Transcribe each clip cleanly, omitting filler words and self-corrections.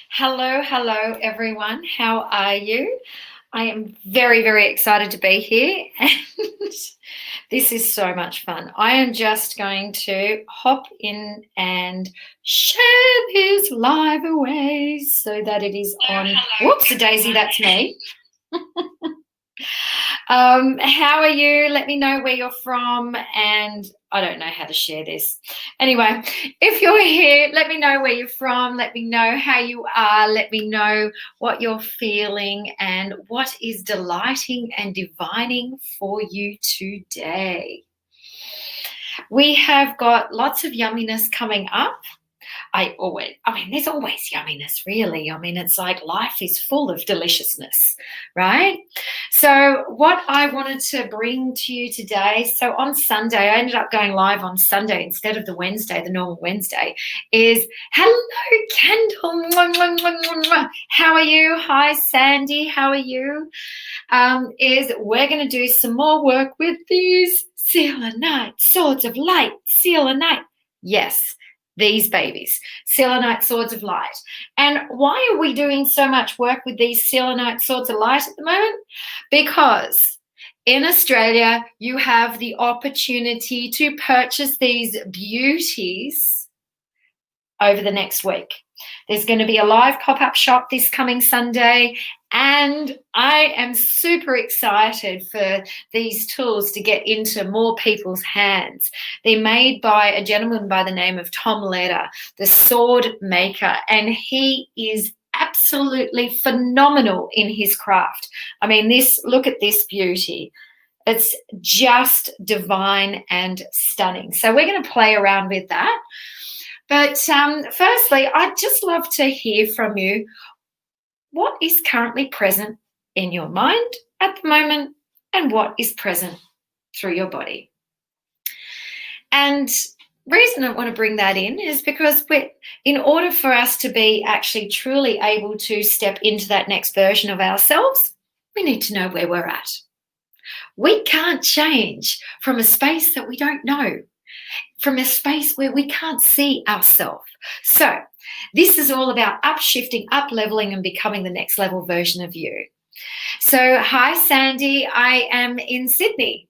Hello, hello, everyone. How are you? I am very, very excited to be here, and this is so much fun. I am just going to hop in and share this live away so that it is on. Whoops, Daisy, that's me. How are you? Let me know where you're from, and I don't know how to share this. Anyway, if you're here, let me know where you're from. Let me know how you are. Let me know what you're feeling and what is delighting and divining for you today. We have got lots of yumminess coming up. There's always yumminess, really. It's like life is full of deliciousness, right? So what I wanted to bring to you today, so on Sunday, I ended up going live on Sunday instead of the normal Wednesday, is hello, Kendall. How are you? Hi, Sandy. How are you? Is we're going to do some more work with these selenite swords of light. Selenite. Yes, these babies, selenite swords of light. And why are we doing so much work with these selenite swords of light at the moment? Because in Australia, you have the opportunity to purchase these beauties over the next week. There's going to be a live pop-up shop this coming Sunday, and I am super excited for these tools to get into more people's hands. They're made by a gentleman by the name of Tom Leder, the sword maker, and he is absolutely phenomenal in his craft. Look at this beauty. It's just divine and stunning. So we're going to play around with that. But firstly, I'd just love to hear from you. What is currently present in your mind at the moment, and what is present through your body? And reason I want to bring that in is because in order for us to be actually truly able to step into that next version of ourselves, we need to know where we're at. We can't change from a space that we don't know, from a space where we can't see ourselves. So this is all about upshifting, up-leveling, and becoming the next level version of you. So hi, Sandy. I am in Sydney,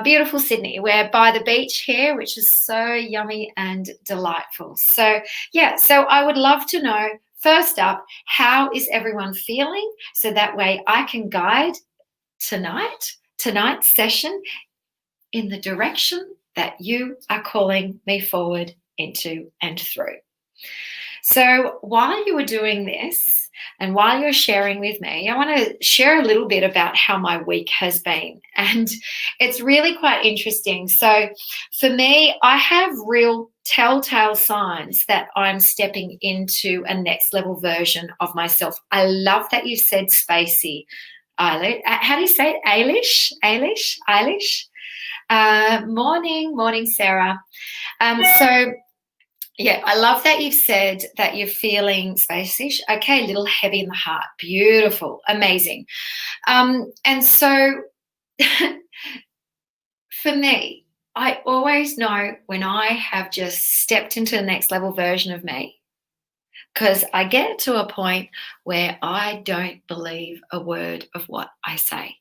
beautiful Sydney. We're by the beach here, which is so yummy and delightful. So I would love to know, first up, how is everyone feeling? So that way I can guide tonight's session in the direction that you are calling me forward into and through. So while you are doing this and while you're sharing with me, I want to share a little bit about how my week has been. And it's really quite interesting. So for me, I have real telltale signs that I'm stepping into a next level version of myself. I love that you said spacey. How do you say it? Eilish? Morning, Sarah. I love that you've said that you're feeling spacish. Okay, a little heavy in the heart. Beautiful, amazing. And so for me, I always know when I have just stepped into the next level version of me, because I get to a point where I don't believe a word of what I say.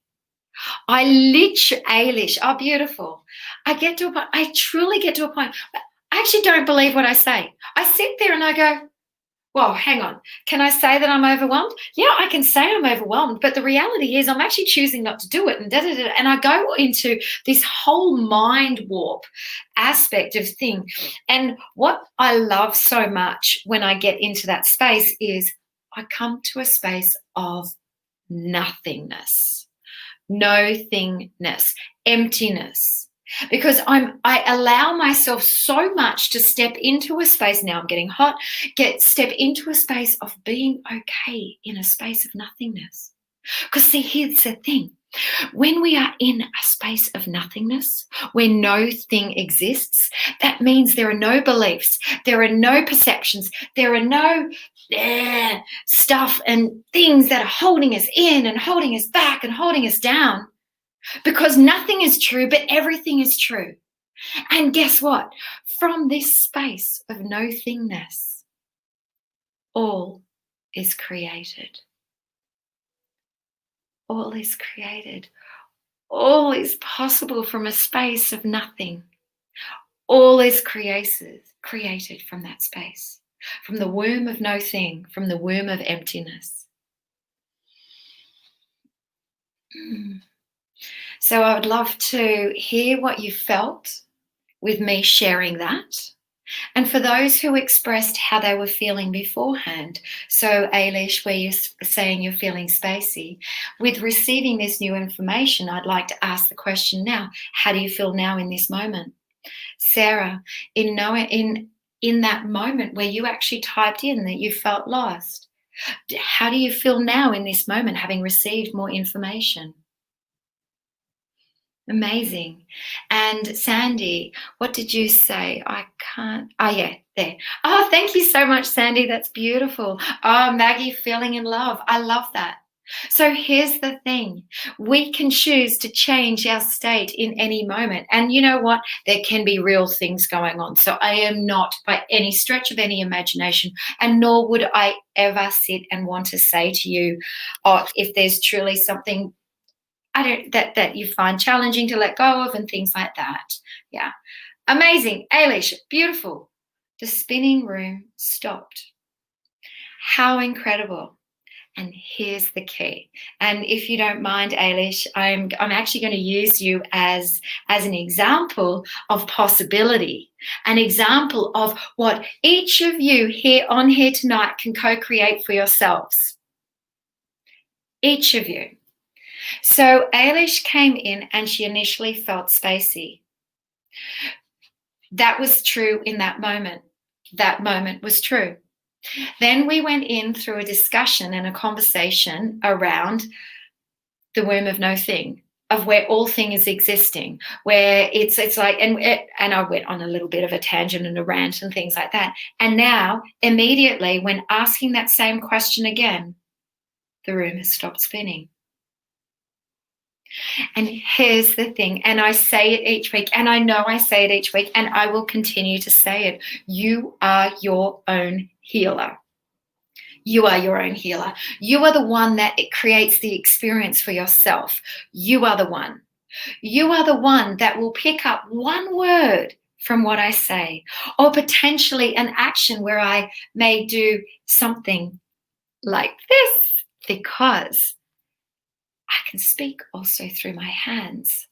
Oh, beautiful. I truly get to a point. I actually don't believe what I say. I sit there and I go, well, hang on. Can I say that I'm overwhelmed? Yeah, I can say I'm overwhelmed, but the reality is I'm actually choosing not to do it. And I go into this whole mind warp aspect of thing. And what I love so much when I get into that space is I come to a space of nothingness. No-thingness, emptiness, because I allow myself so much to step into a space. Now I'm getting hot. Step into a space of being okay in a space of nothingness. Because see, here's the thing. When we are in a space of nothingness, where no thing exists, that means there are no beliefs, there are no perceptions, there are no stuff and things that are holding us in and holding us back and holding us down. Because nothing is true, but everything is true. And guess what? From this space of no thingness, all is created. All is created. All is possible from a space of nothing. All is created from that space, from the womb of no thing, from the womb of emptiness. So I would love to hear what you felt with me sharing that. And for those who expressed how they were feeling beforehand, so Ailish, where you're saying you're feeling spacey, with receiving this new information, I'd like to ask the question now, how do you feel now in this moment? Sarah, in that moment where you actually typed in that you felt lost, how do you feel now in this moment, having received more information? Amazing. And Sandy, what did you say? I can't. Oh, yeah, there. Oh, thank you so much, Sandy. That's beautiful. Oh, Maggie, feeling in love. I love that. So here's the thing. We can choose to change our state in any moment. And you know what? There can be real things going on. So I am not by any stretch of any imagination, and nor would I ever sit and want to say to you, oh, if there's truly something that you find challenging to let go of and things like that. Yeah. Amazing. Ailish, beautiful. The spinning room stopped. How incredible. And here's the key. And if you don't mind, Ailish, I'm actually going to use you as an example of possibility, an example of what each of you here tonight can co-create for yourselves. Each of you. So Ailish came in and she initially felt spacey. That was true in that moment. That moment was true. Then we went in through a discussion and a conversation around the womb of no thing, of where all thing is existing, where it's like, and I went on a little bit of a tangent and a rant and things like that. And now, immediately, when asking that same question again, the room has stopped spinning. And here's the thing, and I say it each week, and I know I say it each week, and I will continue to say it. You are your own healer. You are your own healer. You are the one that it creates the experience for yourself. You are the one. You are the one that will pick up one word from what I say, or potentially an action where I may do something like this, because I can speak also through my hands.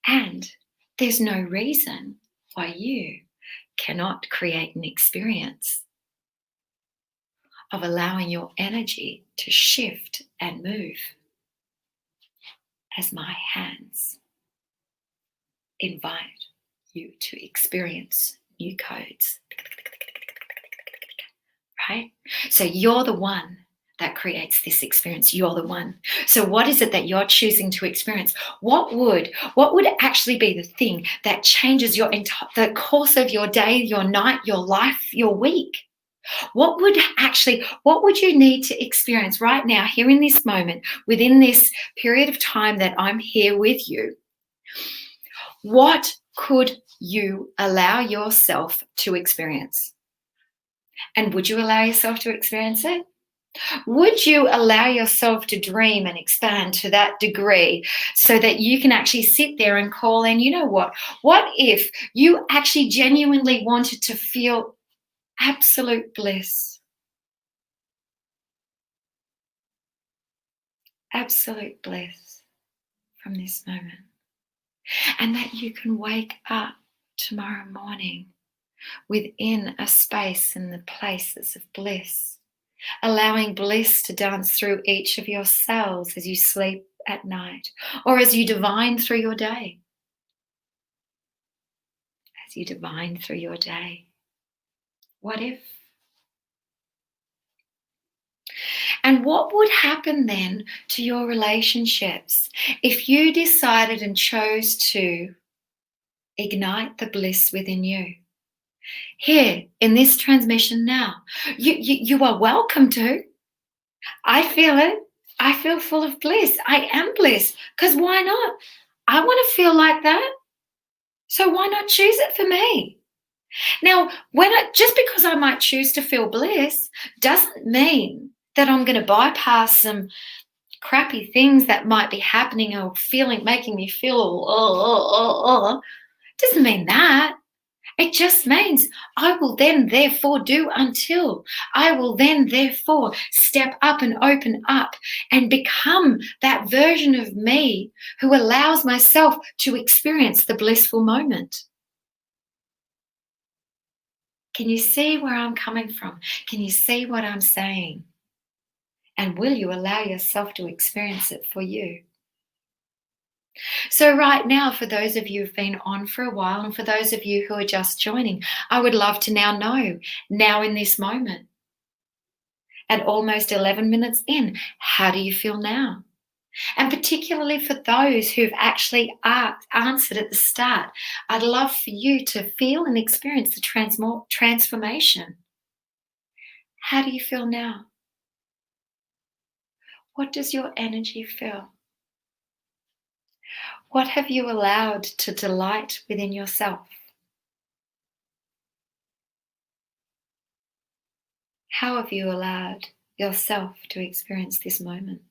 And there's no reason why you cannot create an experience of allowing your energy to shift and move as my hands invite you to experience new codes. Right? So you're the one that creates this experience. You're the one. So what is it that you're choosing to experience? What would actually be the thing that changes the course of your day, your night, your life, your week? What would you need to experience right now, here in this moment, within this period of time that I'm here with you? What could you allow yourself to experience? And would you allow yourself to experience it? Would you allow yourself to dream and expand to that degree so that you can actually sit there and call in, you know what? What if you actually genuinely wanted to feel absolute bliss? Absolute bliss from this moment. And that you can wake up tomorrow morning within a space and the places of bliss, allowing bliss to dance through each of your cells as you sleep at night, or as you divine through your day. As you divine through your day. What if? And what would happen then to your relationships if you decided and chose to ignite the bliss within you? Here in this transmission now, you are welcome to. I feel it. I feel full of bliss. I am bliss. Because why not? I want to feel like that. So why not choose it for me? Now, just because I might choose to feel bliss doesn't mean that I'm going to bypass some crappy things that might be happening or making me feel, doesn't mean that. It just means I will then therefore do until. I will then therefore step up and open up and become that version of me who allows myself to experience the blissful moment. Can you see where I'm coming from? Can you see what I'm saying? And will you allow yourself to experience it for you? So, right now, for those of you who've been on for a while, and for those of you who are just joining, I would love to now know, now in this moment, at almost 11 minutes in, how do you feel now? And particularly for those who've actually answered at the start, I'd love for you to feel and experience the transformation. How do you feel now? What does your energy feel? What have you allowed to delight within yourself? How have you allowed yourself to experience this moment?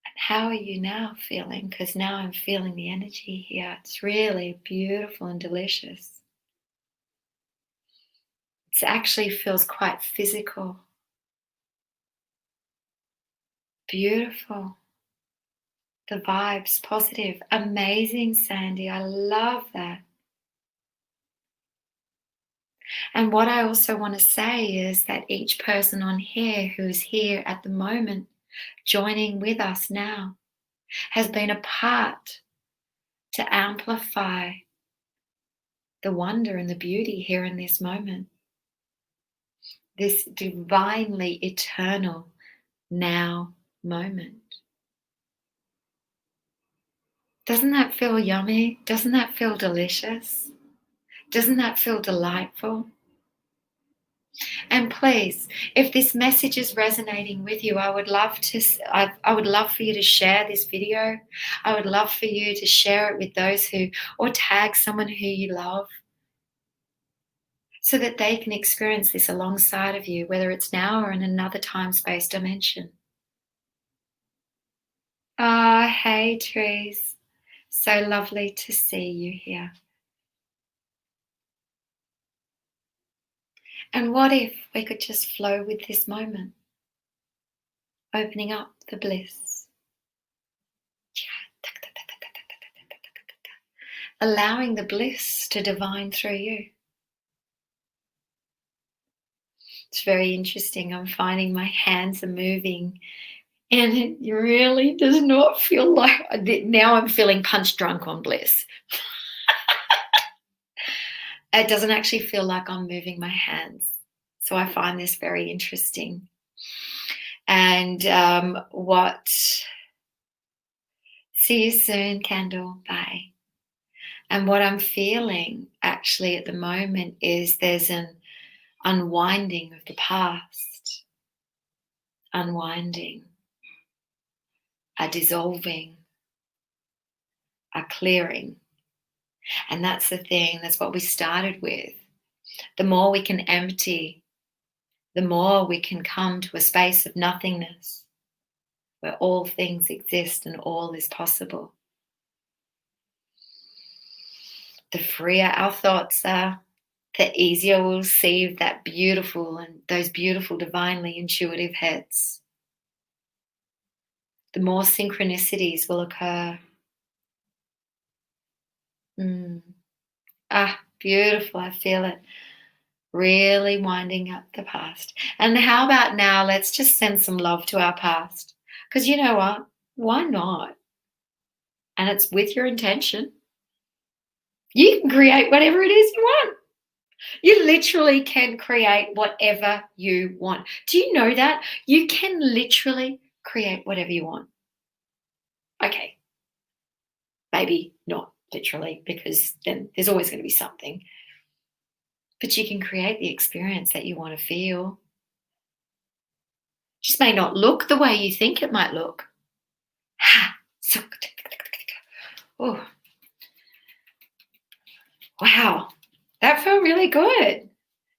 And how are you now feeling? Because now I'm feeling the energy here. It's really beautiful and delicious. It actually feels quite physical. Beautiful. The vibes, positive. Amazing, Sandy. I love that. And what I also want to say is that each person on here who's here at the moment, joining with us now, has been a part to amplify the wonder and the beauty here in this moment. This divinely eternal now moment. Doesn't that feel yummy? Doesn't that feel delicious? Doesn't that feel delightful? And please, if this message is resonating with you, I would love for you to share this video. I would love for you to share it with those or tag someone who you love, so that they can experience this alongside of you, whether it's now or in another time-space dimension. Hey, Trees. So lovely to see you here. And what if we could just flow with this moment, opening up the bliss, allowing the bliss to divine through you. It's very interesting. I'm finding my hands are moving, and it really does not feel like, now I'm feeling punch drunk on bliss. It doesn't actually feel like I'm moving my hands. So I find this very interesting. And see you soon, Candle. Bye. And what I'm feeling actually at the moment is there's an unwinding of the past, unwinding, a dissolving, a clearing. And that's the thing, that's what we started with. The more we can empty, the more we can come to a space of nothingness, where all things exist and all is possible. The freer our thoughts are, the easier we'll see that beautiful and those beautiful, divinely intuitive heads. The more synchronicities will occur. Beautiful. I feel it. Really winding up the past. And how about now, let's just send some love to our past. Because you know what? Why not? And it's with your intention. You can create whatever it is you want. You literally can create whatever you want. Do you know that? You can literally create whatever you want. Okay. Maybe not literally, because then there's always going to be something. But you can create the experience that you want to feel. It just may not look the way you think it might look. Oh, wow. That felt really good.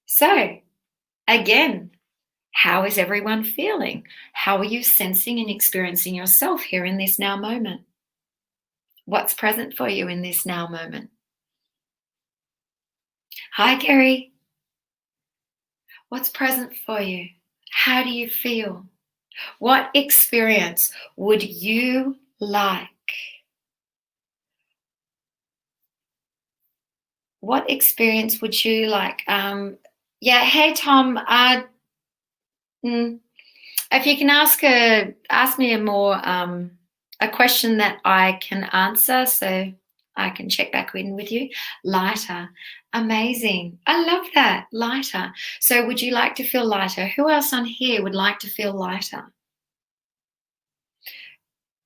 So, again, how is everyone feeling? How are you sensing and experiencing yourself here in this now moment? What's present for you in this now moment? Hi, Gary. What's present for you? How do you feel? What experience would you like? What experience would you like? Yeah, hey, Tom. If you can ask me a question that I can answer, so I can check back in with you. Lighter, amazing. I love that. Lighter. So, would you like to feel lighter? Who else on here would like to feel lighter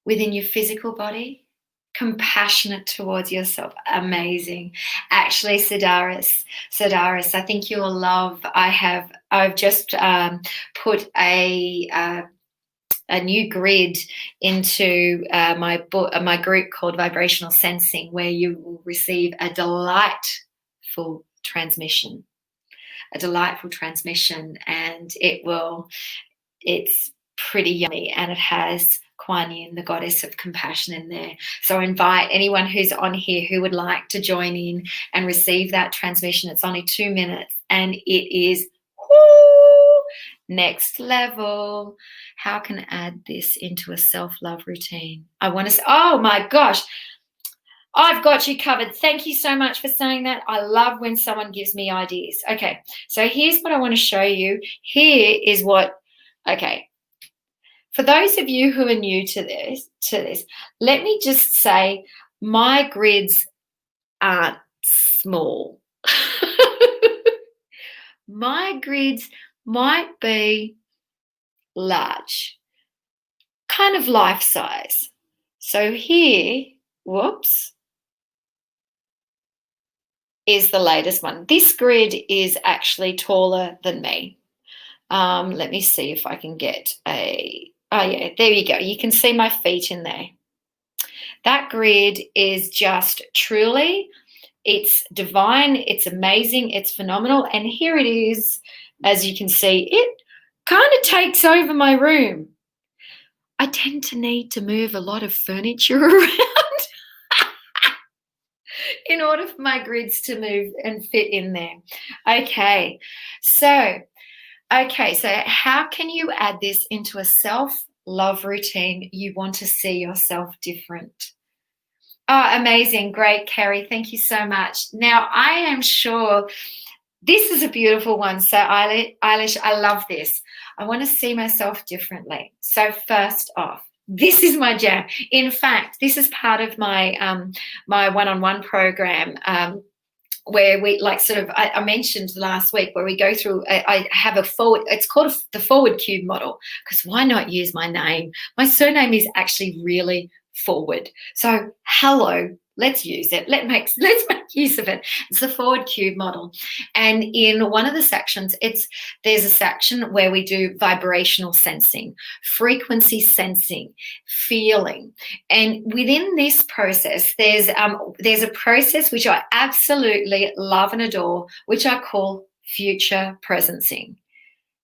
within your physical body? Compassionate towards yourself. Amazing. Actually, Sidaris, I think you'll love. I've just put a new grid into my group called Vibrational Sensing, where you will receive a delightful transmission, and it's pretty yummy, and it has Kuan Yin, the goddess of compassion, in there. So I invite anyone who's on here who would like to join in and receive that transmission. It's only 2 minutes, and it is next level. How can I add this into a self-love routine? I want to say, oh my gosh, I've got you covered. Thank you so much for saying that. I love when someone gives me ideas. Okay, so here's what I want to show you. Here is what, okay, for those of you who are new to this, let me just say my grids aren't small. My grids might be large, kind of life size. So here, whoops, is the latest one. This grid is actually taller than me. Let me see if I can get oh yeah, there you go. You can see my feet in there. That grid is just truly, it's divine, it's amazing, it's phenomenal. And here it is, as you can see, it kind of takes over my room. I tend to need to move a lot of furniture around in order for my grids to move and fit in there. Okay, so how can you add this into a self-love routine? You want to see yourself different. Oh, amazing. Great, Carrie. Thank you so much. Now, I am sure this is a beautiful one. So, Eilish, I love this. I want to see myself differently. So, first off, this is my jam. In fact, this is part of my my one-on-one program, where we I mentioned last week, where we go through, I have a forward, it's called the forward cube model, because why not use my name? My surname is actually really forward. So hello, let's use it. Let's make use of it. It's the forward cube model. And in one of the sections, there's a section where we do vibrational sensing, frequency sensing, feeling. And within this process, there's a process which I absolutely love and adore, which I call future presencing.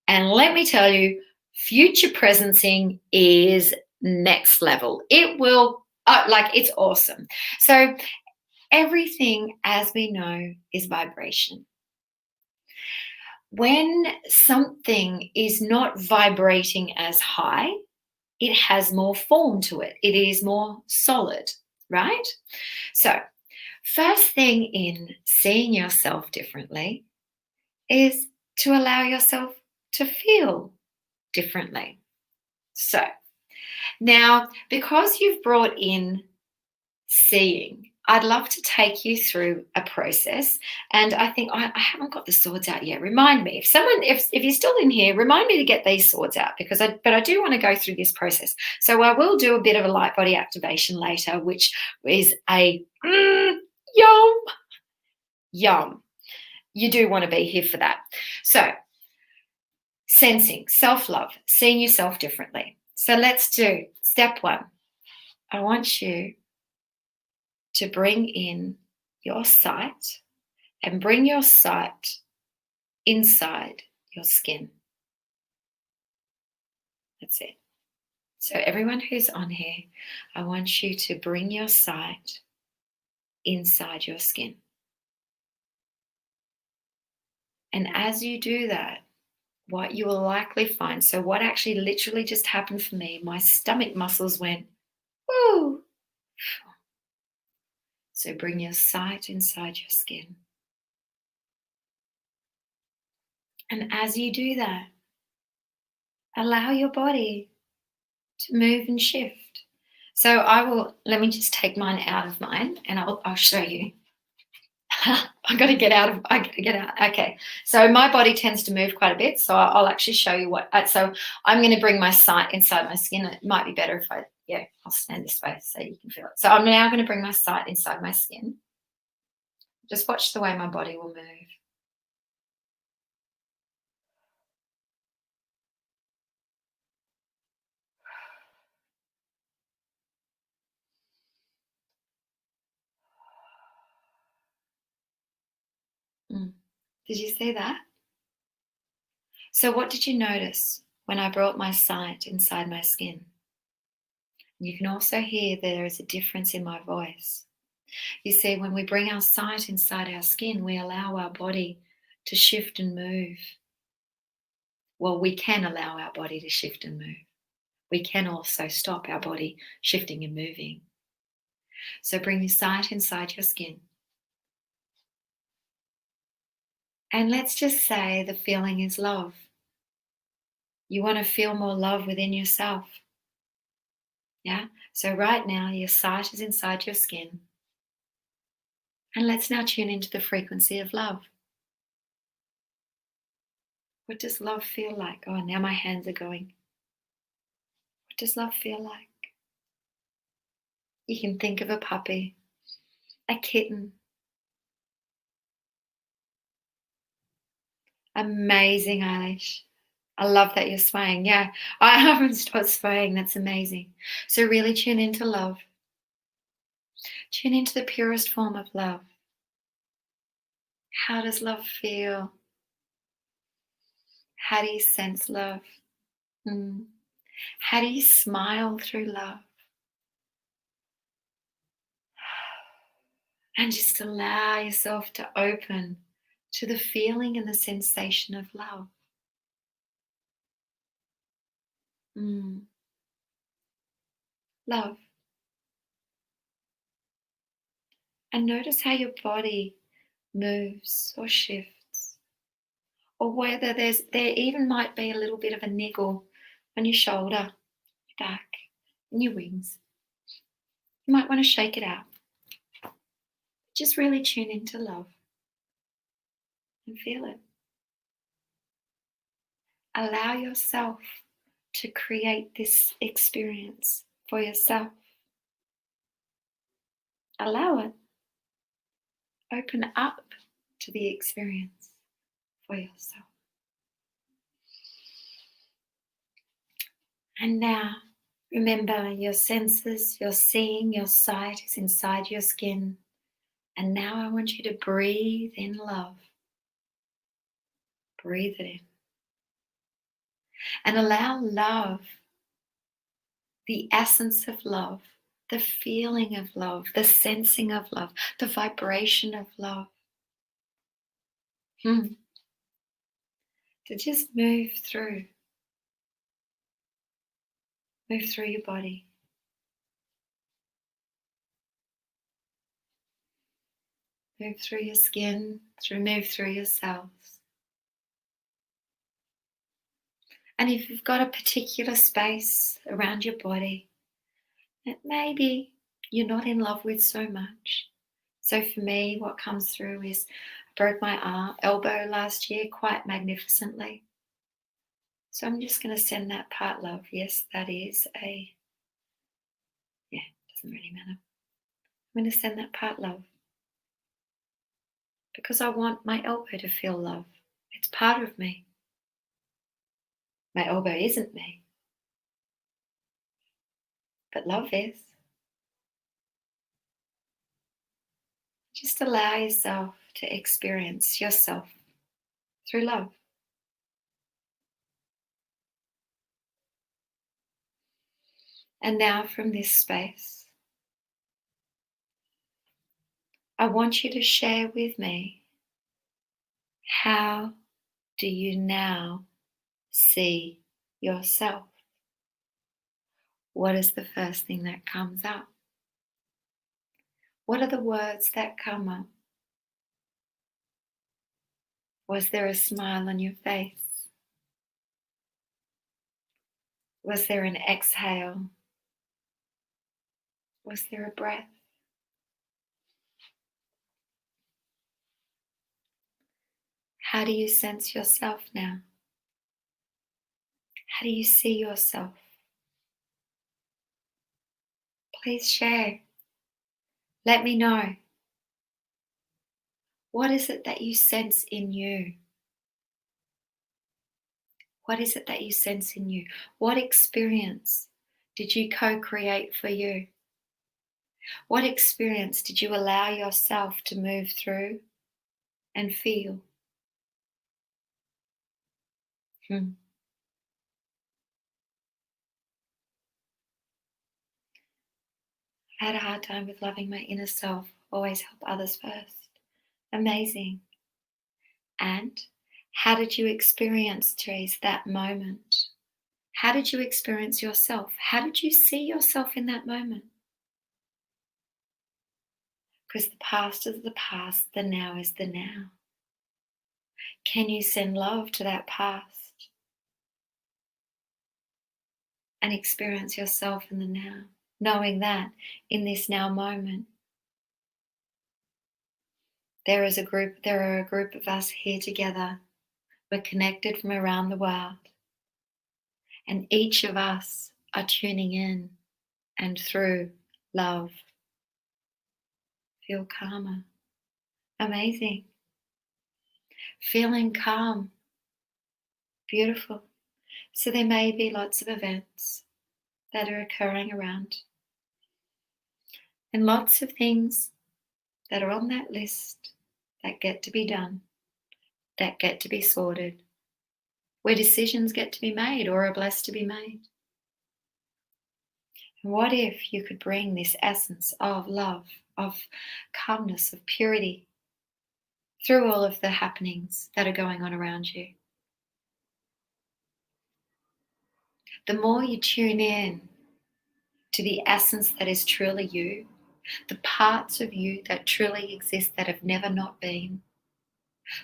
And let me tell you, future presencing is next level. It will, it's awesome. So everything, as we know, is vibration. When something is not vibrating as high, it has more form to it. It is more solid, right? So first thing in seeing yourself differently is to allow yourself to feel differently. So now, because you've brought in seeing, I'd love to take you through a process. And I think I haven't got the swords out yet. Remind me, if you're still in here, remind me to get these swords out, but I do want to go through this process. So I will do a bit of a light body activation later, which is a yum. You do want to be here for that. So sensing, self-love, seeing yourself differently. So let's do step one. I want you to bring in your sight and bring your sight inside your skin. That's it. So everyone who's on here, I want you to bring your sight inside your skin. And as you do that, what you will likely find, so what actually literally just happened for me, my stomach muscles went, woo. So bring your sight inside your skin. And as you do that, allow your body to move and shift. So let me just take mine out of mine and I'll show you. I gotta get out. Okay. So my body tends to move quite a bit. So I'll actually show you so I'm going to bring my sight inside my skin. It might be better if I'll stand this way so you can feel it. So I'm now going to bring my sight inside my skin. Just watch the way my body will move. Did you see that? So what did you notice when I brought my sight inside my skin? You can also hear there is a difference in my voice. You see, when we bring our sight inside our skin, we allow our body to shift and move. Well, we can allow our body to shift and move. We can also stop our body shifting and moving. So bring your sight inside your skin. And let's just say the feeling is love. You want to feel more love within yourself. Yeah? So right now, your sight is inside your skin. And let's now tune into the frequency of love. What does love feel like? Oh, now my hands are going. What does love feel like? You can think of a puppy, a kitten. Amazing, Eilish. I love that you're swaying. Yeah, I haven't stopped swaying. That's amazing. So really tune into love. Tune into the purest form of love. How does love feel? How do you sense love? How do you smile through love? And just allow yourself to open to the feeling and the sensation of love. Love. And notice how your body moves or shifts, or whether there even might be a little bit of a niggle on your shoulder, your back, and your wings. You might want to shake it out. Just really tune into love and feel it. Allow yourself to create this experience for yourself. Allow it. Open up to the experience for yourself. And now, remember your senses, your seeing, your sight is inside your skin. And now I want you to breathe in love. Breathe it in. And allow love, the essence of love, the feeling of love, the sensing of love, the vibration of love, to just move through your body. Move through your skin, move through your cells. And if you've got a particular space around your body that maybe you're not in love with so much. So for me, what comes through is I broke my elbow last year quite magnificently. So I'm just going to send that part love. Yes, that is doesn't really matter. I'm going to send that part love. Because I want my elbow to feel love. It's part of me. My elbow isn't me. But love is. Just allow yourself to experience yourself through love. And now from this space, I want you to share with me, how do you now see yourself? What is the first thing that comes up? What are the words that come up? Was there a smile on your face? Was there an exhale? Was there a breath? How do you sense yourself now? How do you see yourself? Please share. Let me know. What is it that you sense in you? What is it that you sense in you? What experience did you co-create for you? What experience did you allow yourself to move through and feel? I had a hard time with loving my inner self. Always help others first. Amazing. And how did you experience, Therese, that moment? How did you experience yourself? How did you see yourself in that moment? Because the past is the past, the now is the now. Can you send love to that past and experience yourself in the now, knowing that in this now moment, there are a group of us here together. We're connected from around the world, and each of us are tuning in and through love. Feel calmer. Amazing. Feeling calm. Beautiful. So there may be lots of events that are occurring around, and lots of things that are on that list that get to be done, that get to be sorted, where decisions get to be made or are blessed to be made. And what if you could bring this essence of love, of calmness, of purity through all of the happenings that are going on around you? The more you tune in to the essence that is truly you, the parts of you that truly exist that have never not been,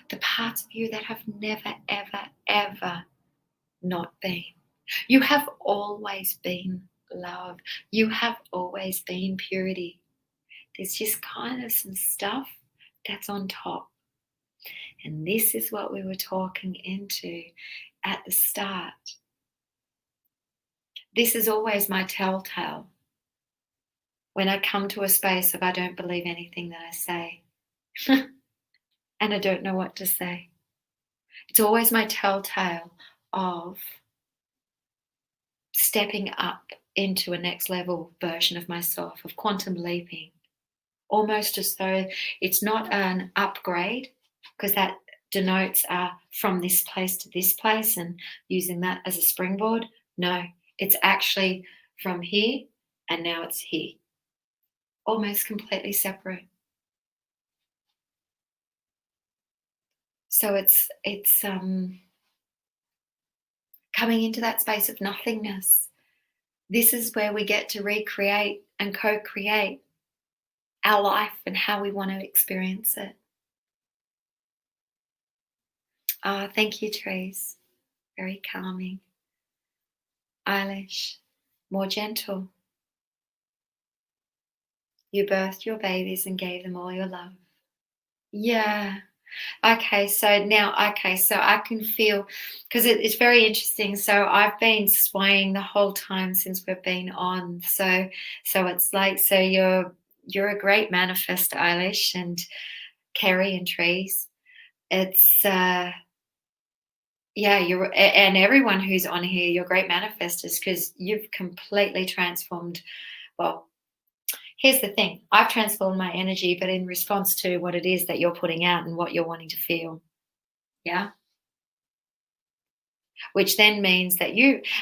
the parts of you that have never, ever, ever not been. You have always been love. You have always been purity. There's just kind of some stuff that's on top. And this is what we were talking into at the start. This is always my telltale. When I come to a space of I don't believe anything that I say and I don't know what to say, it's always my telltale of stepping up into a next level version of myself, of quantum leaping, almost as though it's not an upgrade, because that denotes from this place to this place and using that as a springboard. No, it's actually from here and now it's here. Almost completely separate. So it's coming into that space of nothingness. This is where we get to recreate and co-create our life and how we want to experience it. Thank you, Therese. Very calming. Eilish, more gentle. You birthed your babies and gave them all your love. Yeah. Okay, so I can feel, because it's very interesting. So I've been swaying the whole time since we've been on. So it's like, so you're a great manifest, Eilish and Kerry and Trees. It's yeah, and everyone who's on here, you're great manifestors, because you've completely transformed. Well, Here's the thing. I've transformed my energy, but in response to what it is that you're putting out and what you're wanting to feel. Yeah. Which then means that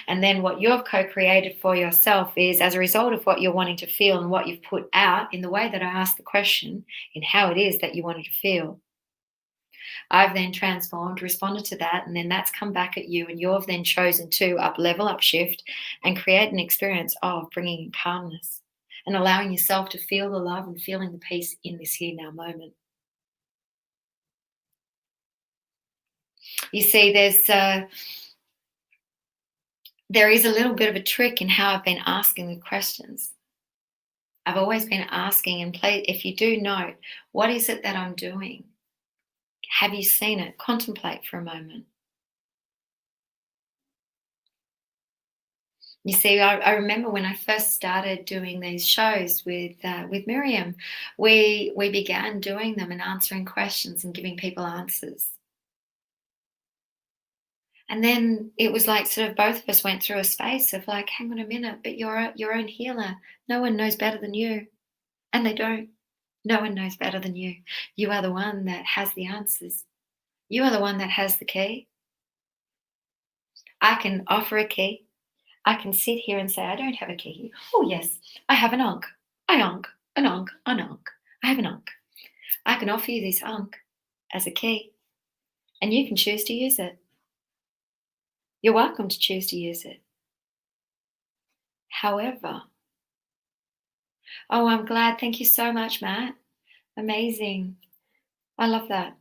and then what you've co-created for yourself is, as a result of what you're wanting to feel and what you've put out in the way that I asked the question, in how it is that you wanted to feel. I've then transformed, responded to that, and then that's come back at you, and you've then chosen to up level, up shift, and create an experience of bringing in calmness and allowing yourself to feel the love and feeling the peace in this here now moment. You see, there is a little bit of a trick in how I've been asking the questions. I've always been asking and if you do note, what is it that I'm doing? Have you seen it? Contemplate for a moment. You see, I remember when I first started doing these shows with Miriam, we began doing them and answering questions and giving people answers. And then it was like sort of both of us went through a space of like, hang on a minute, but you're your own healer. No one knows better than you. And they don't. No one knows better than you. You are the one that has the answers. You are the one that has the key. I can offer a key. I can sit here and say, I don't have a key. Oh, yes, I have an ankh. An ankh, an ankh, an ankh. I have an ankh. I can offer you this ankh as a key, and you can choose to use it. You're welcome to choose to use it. However, oh, I'm glad. Thank you so much, Matt. Amazing. I love that.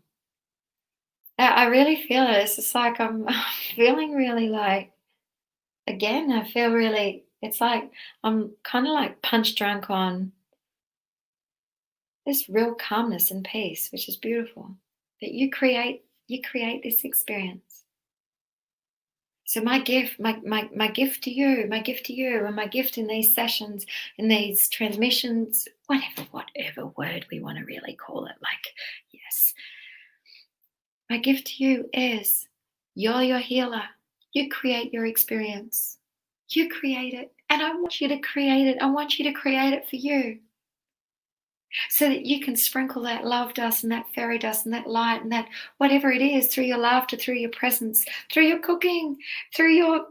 I really feel it. It's just like I'm feeling really like, again, I feel really, it's like I'm kind of like punch drunk on this real calmness and peace, which is beautiful. That you create this experience. So my gift, my gift to you, my gift to you, and my gift in these sessions, in these transmissions, whatever word we want to really call it, like, yes. My gift to you is you're your healer. You create your experience. You create it. And I want you to create it. I want you to create it for you. So that you can sprinkle that love dust and that fairy dust and that light and that whatever it is through your laughter, through your presence, through your cooking, through your,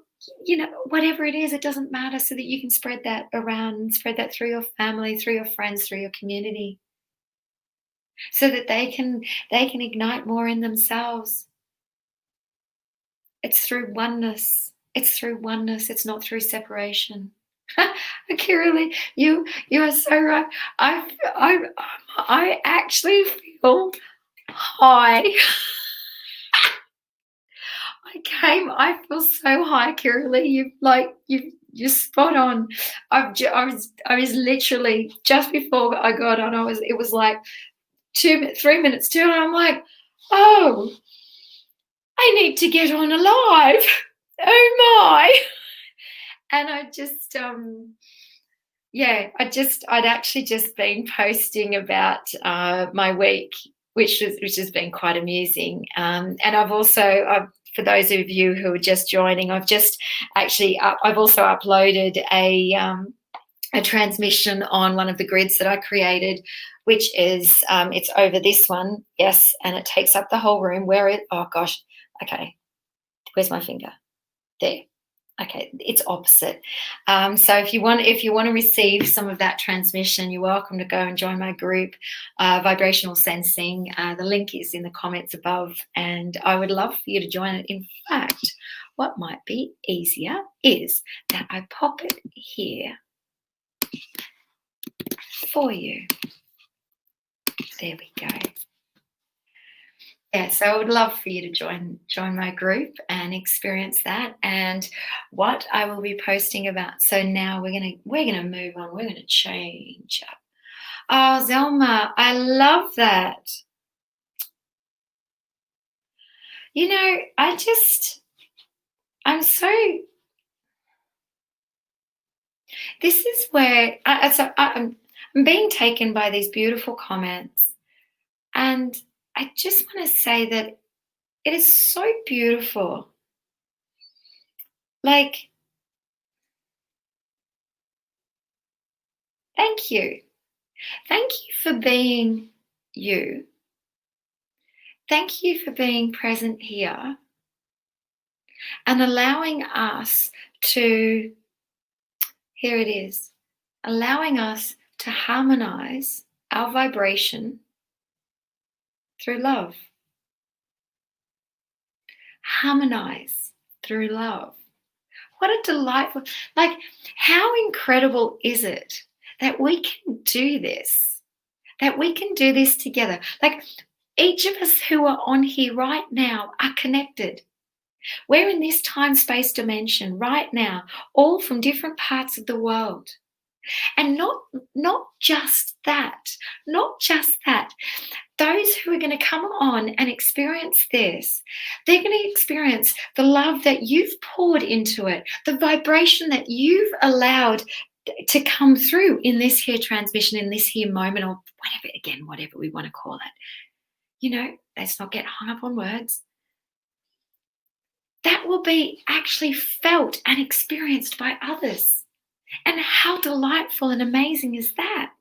whatever it is, it doesn't matter, so that you can spread that around and spread that through your family, through your friends, through your community. So that they can ignite more in themselves. It's through oneness. It's through oneness. It's not through separation. Kiralee, you are so right. I actually feel high. I feel so high, Kiralee. You're spot on. I was literally, just before I got on, it was like 3 minutes to, and I'm like, oh, I need to get on alive. Oh my. And I just, I'd actually just been posting about my week, which has been quite amusing. And I've also, for those of you who are just joining, I've also uploaded a transmission on one of the grids that I created, which is, it's over this one, yes, and it takes up the whole room. Oh gosh, okay, where's my finger? There. Okay, it's opposite. So if you want to receive some of that transmission, you're welcome to go and join my group, Vibrational Sensing. The link is in the comments above, and I would love for you to join it. In fact, what might be easier is that I pop it here for you. There we go. Yeah, so I would love for you to join my group and experience that, and what I will be posting about. So now we're gonna move on. We're gonna change up. Oh, Zelma, I love that. I'm so. This is where I'm being taken by these beautiful comments, and I just want to say that it is so beautiful. Like, thank you. Thank you for being you. Thank you for being present here and allowing us to, here it is, allowing us to harmonize our vibration through love. Harmonize through love. What a delightful, like, how incredible is it that we can do this? That we can do this together. Like, each of us who are on here right now are connected. We're in this time space dimension right now, all from different parts of the world. And not just that, not just that. Those who are going to come on and experience this, they're going to experience the love that you've poured into it, the vibration that you've allowed to come through in this here transmission, in this here moment, or whatever, again, whatever we want to call it. You know, let's not get hung up on words. That will be actually felt and experienced by others. And how delightful and amazing is that?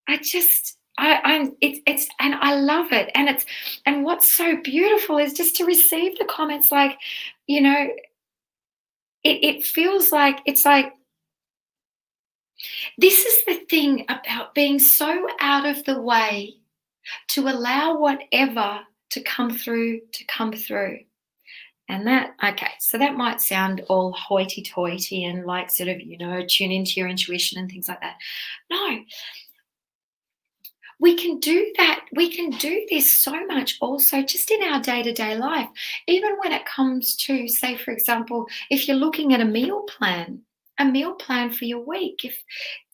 It's and I love it. And what's so beautiful is just to receive the comments like, you know, it feels like, it's like, this is the thing about being so out of the way to allow whatever to come through. And that, okay, so that might sound all hoity-toity and like sort of, tune into your intuition and things like that. No, we can do that. We can do this so much also just in our day-to-day life. Even when it comes to, say, for example, if you're looking at a meal plan for your week,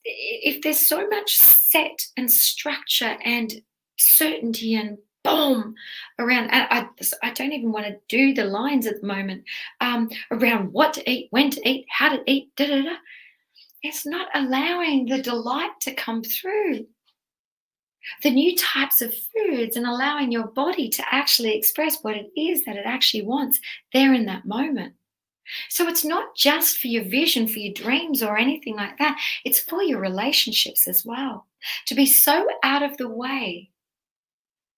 if there's so much set and structure and certainty and boom around, I don't even want to do the lines at the moment, around what to eat, when to eat, how to eat, it's not allowing the delight to come through, the new types of foods, and allowing your body to actually express what it is that it actually wants there in that moment. So it's not just for your vision, for your dreams or anything like that. It's for your relationships as well. To be so out of the way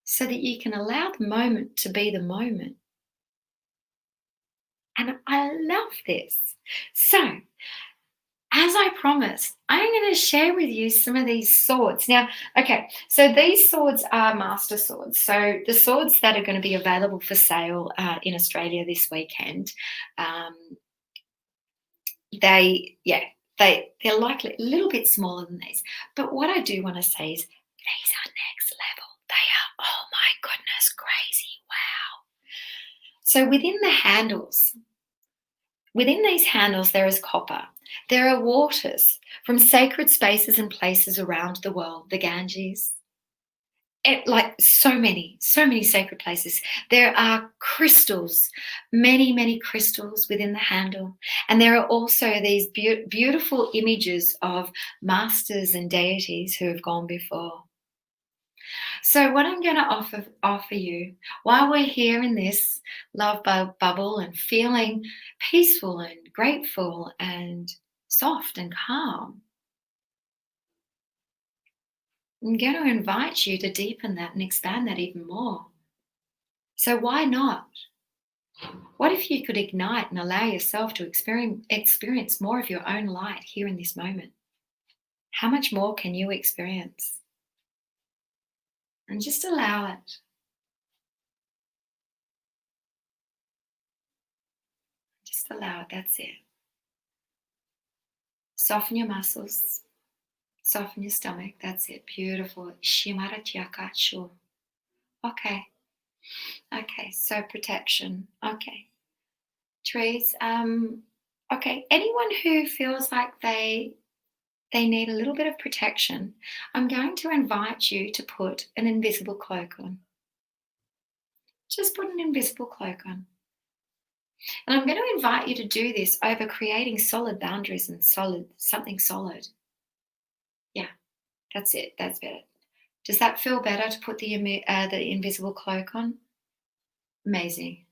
so that you can allow the moment to be the moment. And I love this. So, as I promised, I'm going to share with you some of these swords. Now, okay, so these swords are master swords. So the swords that are going to be available for sale in Australia this weekend, they're likely a little bit smaller than these. But what I do want to say is these are next level. They are, oh my goodness, crazy. Wow. So within these handles, there is copper. There are waters from sacred spaces and places around the world, the Ganges, like so many sacred places. There are crystals, many crystals within the handle. And there are also these beautiful images of masters and deities who have gone before. So what I'm going to offer you while we're here in this love bubble and feeling peaceful and grateful and soft and calm, I'm going to invite you to deepen that and expand that even more. So why not? What if you could ignite and allow yourself to experience more of your own light here in this moment? How much more can you experience? And just allow it. Just allow it. That's it. Soften your muscles. Soften your stomach. That's it. Beautiful. Okay. Okay. So protection. Okay. Trees. Okay. Anyone who feels like they need a little bit of protection, I'm going to invite you to put an invisible cloak on. Just put an invisible cloak on. And I'm going to invite you to do this over creating solid boundaries and something solid. Yeah, that's it. That's better. Does that feel better to put the invisible cloak on? Amazing.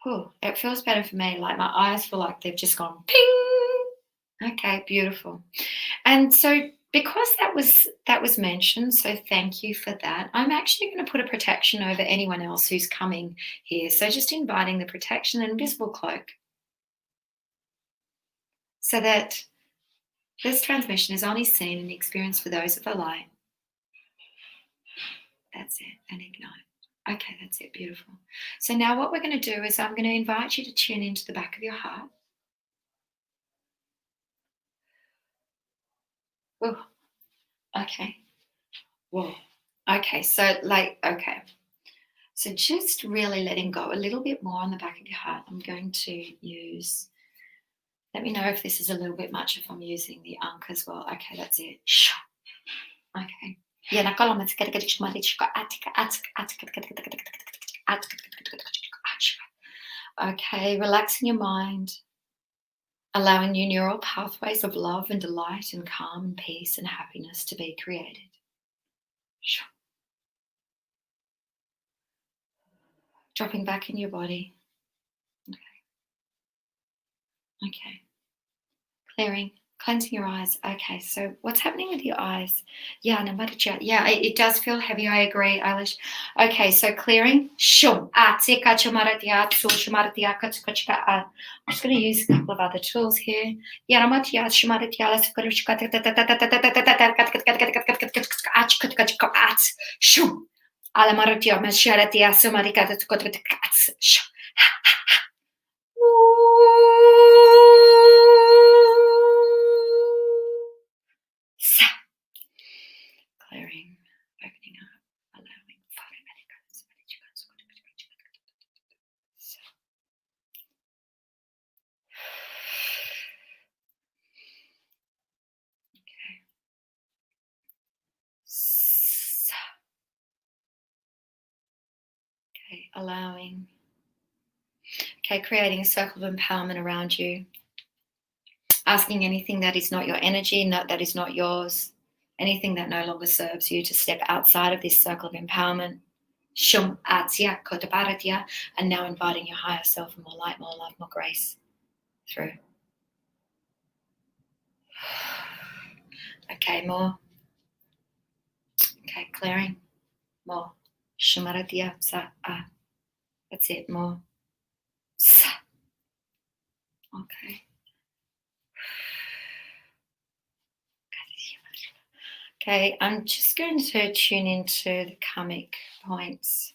Oh, it feels better for me. Like my eyes feel like they've just gone ping. Okay, beautiful. And so because that was mentioned, so thank you for that. I'm actually going to put a protection over anyone else who's coming here. So just inviting the protection and invisible cloak so that this transmission is only seen and experienced for those of the light. That's it, and ignite. Okay, that's it, beautiful. So now what we're going to do is I'm going to invite you to tune into the back of your heart. Oh, okay. Whoa. Okay, so okay. So just really letting go a little bit more on the back of your heart. I'm going to use, let me know if this is a little bit much if I'm using the Ankh as well. Okay, that's it. Okay. Okay, relaxing your mind, allowing new neural pathways of love and delight and calm and peace and happiness to be created. Dropping back in your body. Okay. Clearing, cleansing your eyes. Okay, so what's happening with your eyes? Yeah, it does feel heavy. I agree, Eilish. Okay, so clearing. I'm just going to use a couple of other tools here. Clearing, opening up, allowing. Okay, allowing. Okay, creating a circle of empowerment around you. Asking anything that is not your energy, that is not yours, anything that no longer serves you to step outside of this circle of empowerment. And now inviting your higher self and more light, more love, more grace through. Okay, more. Okay, clearing. More. That's it, more. Okay. Okay, I'm just going to tune into the karmic points.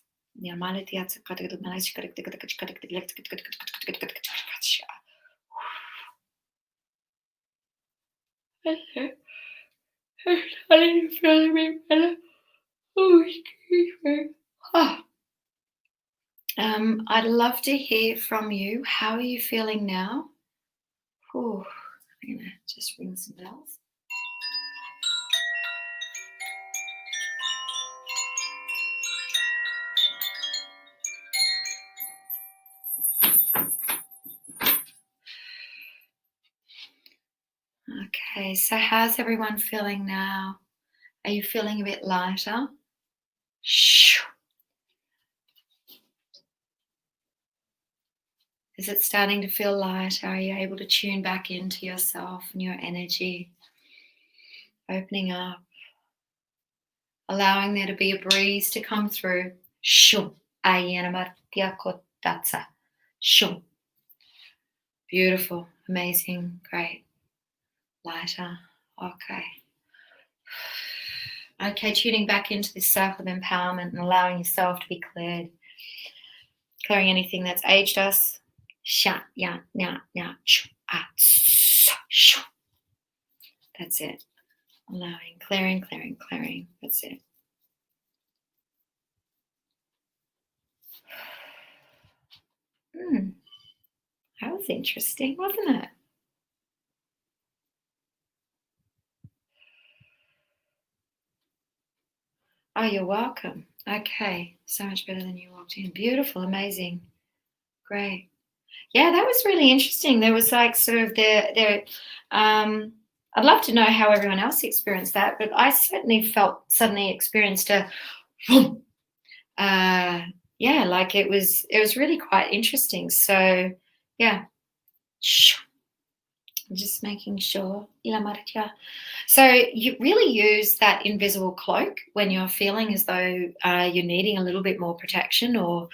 I'd love to hear from you. How are you feeling now? I'm going to just ring some bells. Okay, so how's everyone feeling now? Are you feeling a bit lighter? Is it starting to feel lighter? Are you able to tune back into yourself and your energy? Opening up, allowing there to be a breeze to come through. Beautiful, amazing, great. Lighter. Okay. Okay, tuning back into this circle of empowerment and allowing yourself to be cleared. Clearing anything that's aged us. That's it. Allowing, clearing. That's it. That was interesting, wasn't it? Oh, you're welcome. Okay, so much better than you walked in. Beautiful, amazing, great. Yeah, that was really interesting. There was like sort of I'd love to know how everyone else experienced that, but I certainly suddenly experienced a, like it was really quite interesting. So, yeah, Just making sure. So you really use that invisible cloak when you're feeling as though you're needing a little bit more protection, or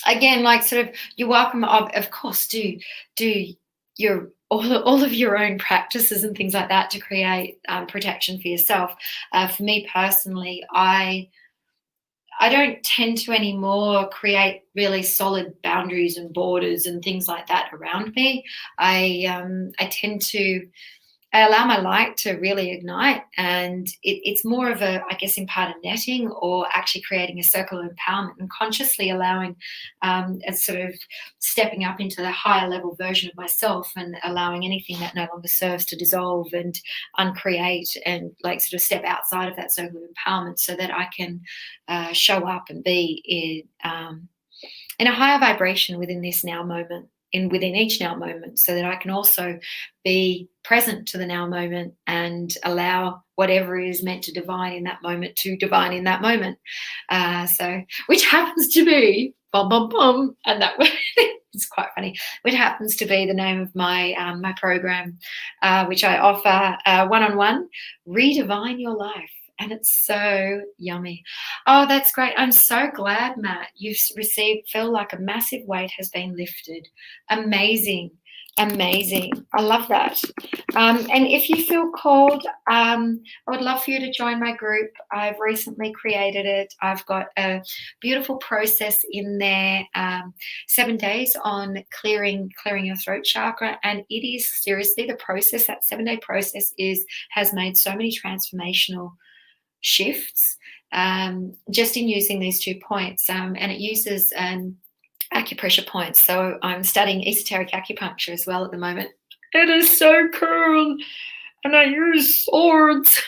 again, like sort of you're welcome. Of course, do your all of your own practices and things like that to create protection for yourself. For me personally, I don't tend to anymore create really solid boundaries and borders and things like that around me. I tend to I allow my light to really ignite, and it's more of a, I guess, in part a netting, or actually creating a circle of empowerment and consciously allowing and sort of stepping up into the higher level version of myself, and allowing anything that no longer serves to dissolve and uncreate, and like sort of step outside of that circle of empowerment, so that I can show up and be in a higher vibration within this now moment, within each now moment, so that I can also be present to the now moment and allow whatever is meant to divine in that moment to divine in that moment. So, which happens to be bum bum bum, and that it's quite funny. Which happens to be the name of my my program, which I offer one-on-one, redivine your life. And it's so yummy. Oh, that's great. I'm so glad, Matt. You've received, feel like a massive weight has been lifted. Amazing. Amazing. I love that. And if you feel called, I would love for you to join my group. I've recently created it. I've got a beautiful process in there, 7 days on clearing your throat chakra. And it is seriously the process, that 7-day process has made so many transformational shifts just in using these 2 points, and it uses acupressure points. So I'm studying esoteric acupuncture as well at the moment. It is so cool, and I use swords.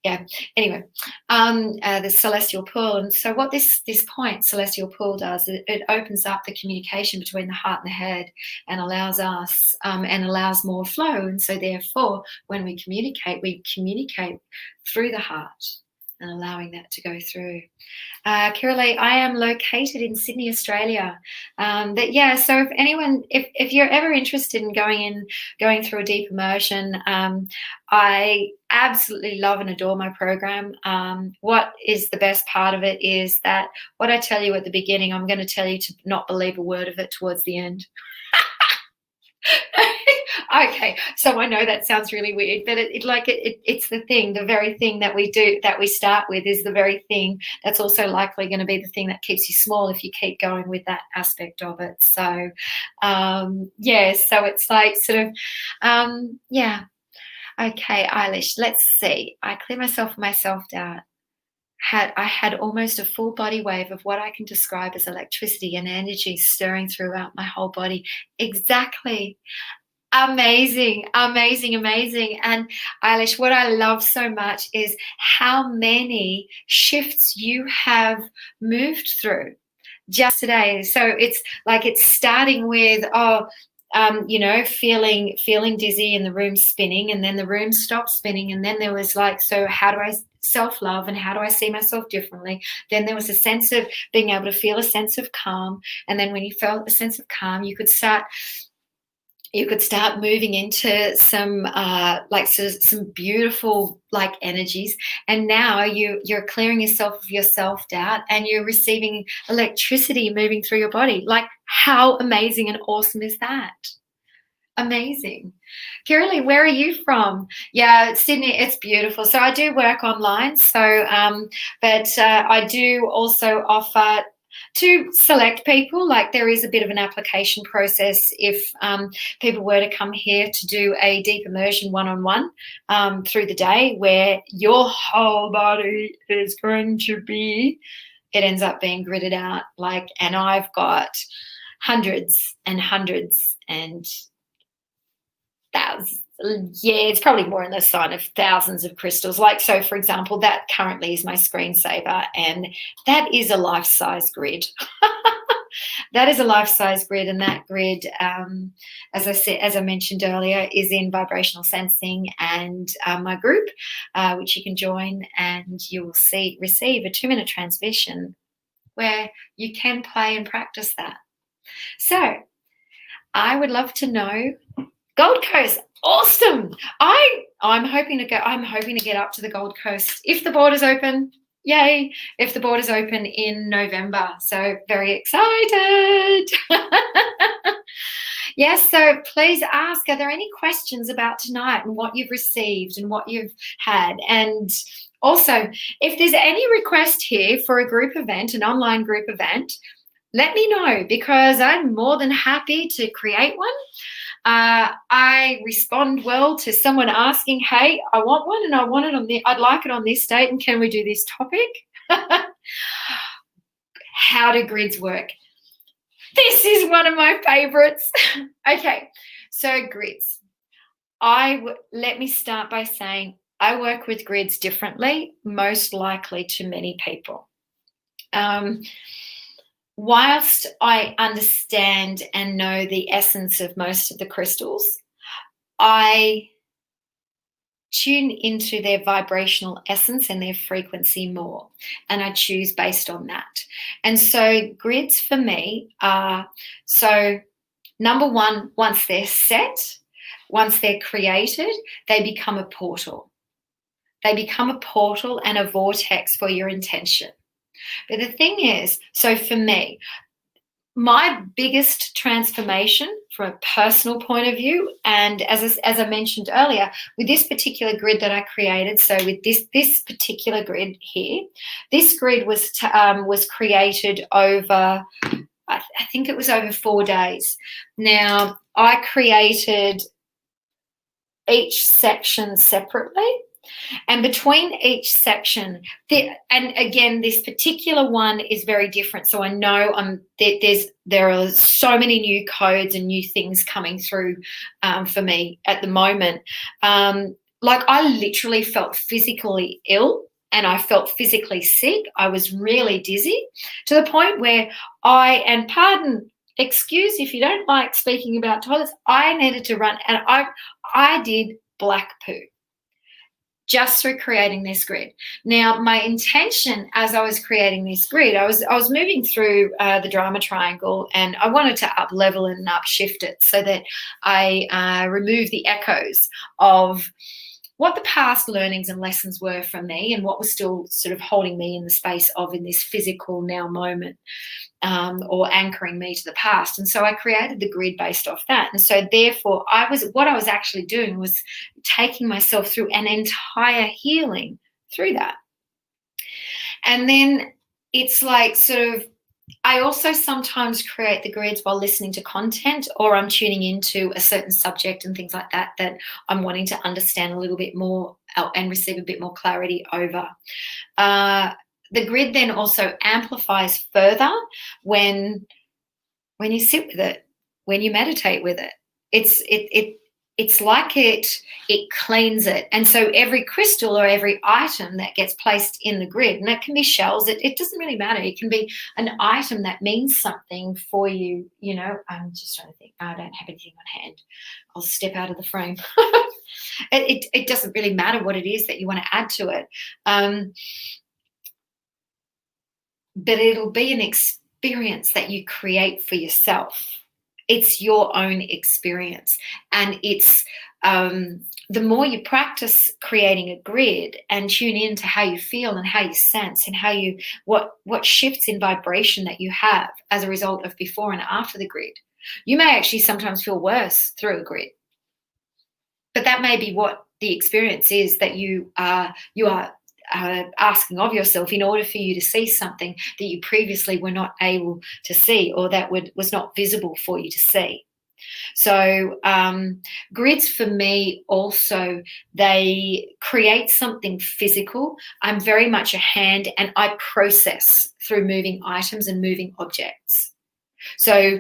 Yeah. Anyway, the celestial pool, and so what this point, celestial pool, does, it opens up the communication between the heart and the head, and allows us and allows more flow. And so therefore, when we communicate through the heart, and allowing that to go through. Kiralee, I am located in Sydney, Australia. Yeah, so if anyone, if you're ever interested in going through a deep immersion, I absolutely love and adore my program. What is the best part of it is that what I tell you at the beginning, I'm going to tell you to not believe a word of it towards the end. Okay, so I know that sounds really weird, but it's the thing, the very thing that we start with is the very thing that's also likely going to be the thing that keeps you small if you keep going with that aspect of it. So, yeah, so it's like sort of, yeah. Okay, Eilish, let's see. I clear myself of my self-doubt. I had almost a full body wave of what I can describe as electricity and energy stirring throughout my whole body. Exactly. Amazing, amazing, amazing. And Eilish, what I love so much is how many shifts you have moved through just today. So it's like it's starting with, feeling dizzy and the room spinning, and then the room stopped spinning, and then there was like, so how do I self-love and how do I see myself differently? Then there was a sense of being able to feel a sense of calm, and then when you felt a sense of calm, you could start moving into some some beautiful like energies, and now you're clearing yourself of your self-doubt, and you're receiving electricity moving through your body. Like, how amazing and awesome is that? Amazing. Kiralee, where are you from? Yeah, Sydney, it's beautiful. So I do work online, so but I do also offer to select people. Like, there is a bit of an application process if people were to come here to do a deep immersion one-on-one through the day, where your whole body is going to be, it ends up being gridded out. Like, and I've got hundreds and hundreds and thousands. Yeah, it's probably more in the sign of thousands of crystals. Like, so for example, that currently is my screensaver, and that is a life-size grid. That is a life-size grid, and that grid, as I mentioned earlier, is in vibrational sensing, and my group, which you can join, and you will receive a 2-minute transmission where you can play and practice that. So, I would love to know. Gold Coast, awesome. I'm hoping to get up to the Gold Coast if the borders open. Yay, if the borders open in November. So very excited. Yes, so please ask, are there any questions about tonight and what you've received and what you've had? And also, if there's any request here for a group event, an online group event, let me know, because I'm more than happy to create one. I respond well to someone asking, hey, I want one and I'd like it on this date, and can we do this topic? How do grids work? This is one of my favorites. Okay, so grids. Let me start by saying I work with grids differently, most likely to many people. Whilst I understand and know the essence of most of the crystals, I tune into their vibrational essence and their frequency more, and I choose based on that. And so grids for me are, so number one, once they're set, once they're created, they become a portal. They become a portal and a vortex for your intention. But the thing is, so for me, my biggest transformation from a personal point of view, and as I mentioned earlier, with this particular grid that I created, so with this particular grid here, this grid was created over, I think it was over 4 days. Now, I created each section separately. And between each section, and again, this particular one is very different. So I know there are so many new codes and new things coming through for me at the moment. Like I literally felt physically ill and I felt physically sick. I was really dizzy to the point where excuse if you don't like speaking about toilets, I needed to run, and I did black poo just through creating this grid. Now, my intention as I was creating this grid, I was moving through the drama triangle, and I wanted to up level and up shift it so that I remove the echoes of what the past learnings and lessons were from me and what was still sort of holding me in the space of in this physical now moment. Or anchoring me to the past. And so I created the grid based off that. And so therefore what I was actually doing was taking myself through an entire healing through that. And then it's like sort of, I also sometimes create the grids while listening to content, or I'm tuning into a certain subject and things like that I'm wanting to understand a little bit more and receive a bit more clarity over. The grid then also amplifies further when you sit with it, when you meditate with it. It's like it cleans it. And so every crystal or every item that gets placed in the grid, and that can be shells, it doesn't really matter. It can be an item that means something for you. You know, I'm just trying to think. I don't have anything on hand. I'll step out of the frame. It doesn't really matter what it is that you want to add to it. But it'll be an experience that you create for yourself. It's your own experience. And it's the more you practice creating a grid and tune into how you feel and how you sense and what shifts in vibration that you have as a result of before and after the grid. You may actually sometimes feel worse through a grid. But that may be what the experience is that you are asking of yourself in order for you to see something that you previously were not able to see, or that was not visible for you to see. So grids for me also, they create something physical. I'm very much a hand, and I process through moving items and moving objects. So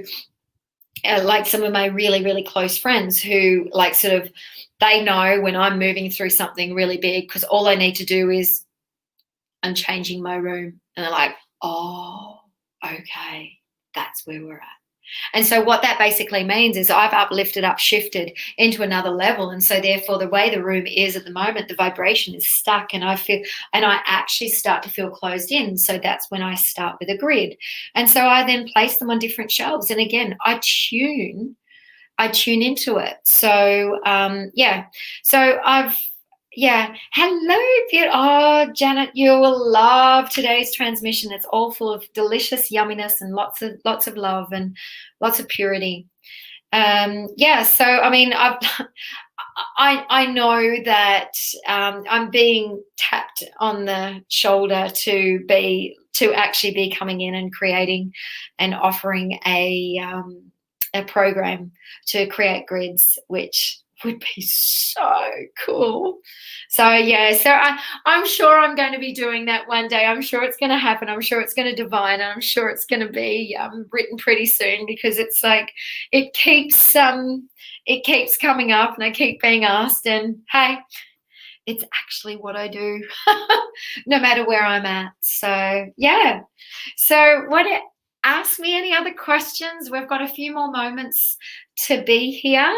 like some of my really, really close friends who like sort of, they know when I'm moving through something really big, because all I need to do is I'm changing my room. And they're like, oh, okay, that's where we're at. And so what that basically means is I've uplifted, shifted into another level. And so therefore the way the room is at the moment, the vibration is stuck, and I actually start to feel closed in. So that's when I start with a grid. And so I then place them on different shelves. And again, I tune I tune into it. So hello, Janet, you will love today's transmission. It's all full of delicious yumminess and lots of love and lots of purity. So I mean, I know that I'm being tapped on the shoulder to actually be coming in and creating and offering a program to create grids, which would be so cool. So I'm sure I'm going to be doing that one day. I'm sure it's going to happen. I'm sure it's going to divine. I'm sure it's going to be written pretty soon, because it's like it keeps coming up, and I keep being asked, and hey, it's actually what I do no matter where I'm at. So yeah. So ask me any other questions. We've got a few more moments to be here.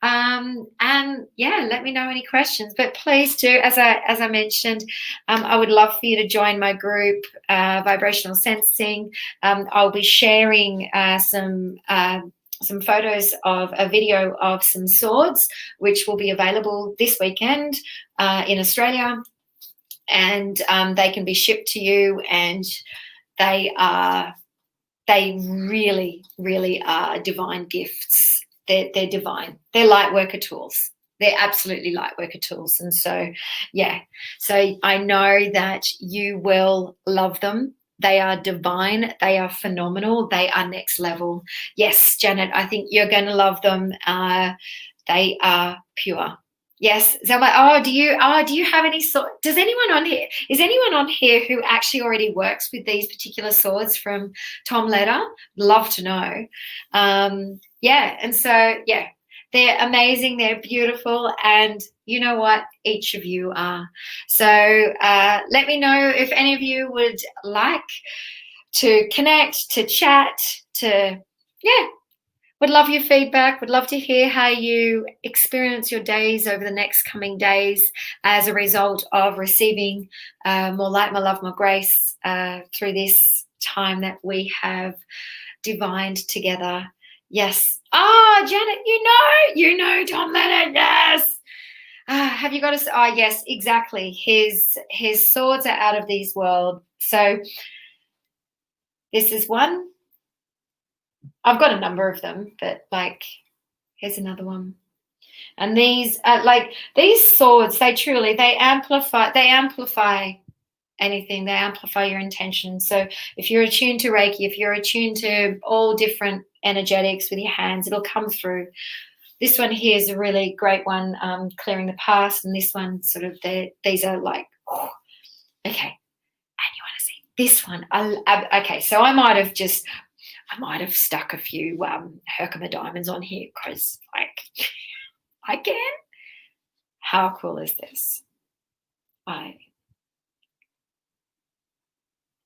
And yeah, let me know any questions. But please do, as I mentioned, I would love for you to join my group, Vibrational Sensing. I'll be sharing some photos of a video of some swords, which will be available this weekend in Australia. And they can be shipped to you, and they really, really are divine gifts. They're divine. They're light worker tools. They're absolutely light worker tools. And so, yeah. So I know that you will love them. They are divine. They are phenomenal. They are next level. Yes, Janet, I think you're going to love them. They are pure. Yes. So I'm like, do you have any is anyone on here who actually already works with these particular swords from Tom Leder? Love to know. And so, yeah, they're amazing. They're beautiful. And you know what? Each of you are. So let me know if any of you would like to connect, to chat, would love your feedback. Would love to hear how you experience your days over the next coming days as a result of receiving more light, more love, more grace through this time that we have divined together. Yes. Janet, you know Tom Leonard. Yes. Have you got us? Yes, exactly. His swords are out of this world. So this is one. I've got a number of them, but here's another one. And these swords, they amplify anything. They amplify your intention. So if you're attuned to Reiki, if you're attuned to all different energetics with your hands, it'll come through. This one here is a really great one, clearing the past. And this one, these are like, okay. And you want to see this one? Okay, so I might have stuck a few Herkimer diamonds on here because, I can. How cool is this?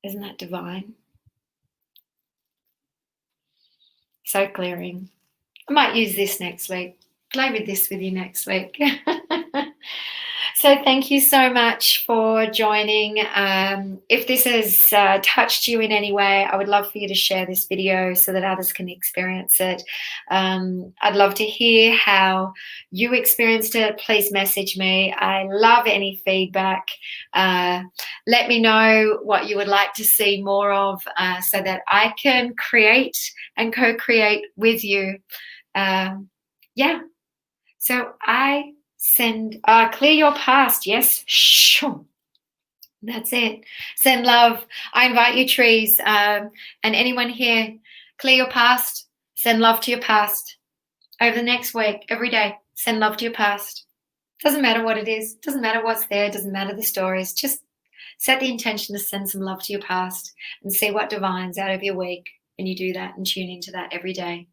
Isn't that divine? So clearing. I might use this next week. Play with this with you next week. So thank you so much for joining. If this has touched you in any way, I would love for you to share this video so that others can experience it. I'd love to hear how you experienced it. Please message me. I love any feedback. Let me know what you would like to see more of so that I can create and co-create with you. So I send clear your past. Yes, sure. That's it. Send love. I invite you, trees, and anyone here, clear your past. Send love to your past. Over the next week, every day, send love to your past. Doesn't matter what it is. Doesn't matter what's there. Doesn't matter the stories. Just set the intention to send some love to your past and see what divines out of your week when you do that and tune into that every day,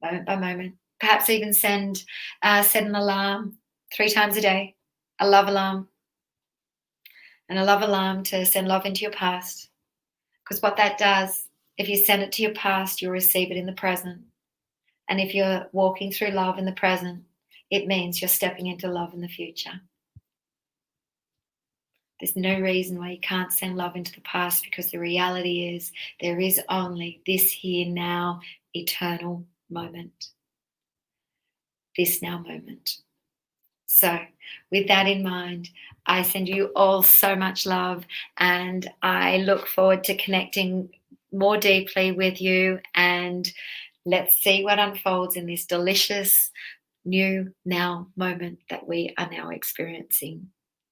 moment by moment. Perhaps even set an alarm 3 times a day, a love alarm, and a love alarm to send love into your past. Because what that does, if you send it to your past, you'll receive it in the present. And if you're walking through love in the present, it means you're stepping into love in the future. There's no reason why you can't send love into the past, because the reality is there is only this here now eternal moment. this now moment. So, with that in mind, I send you all so much love, and I look forward to connecting more deeply with you. And let's see what unfolds in this delicious new now moment that we are now experiencing.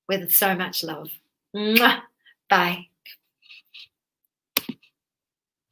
With so much love. Mwah! Bye.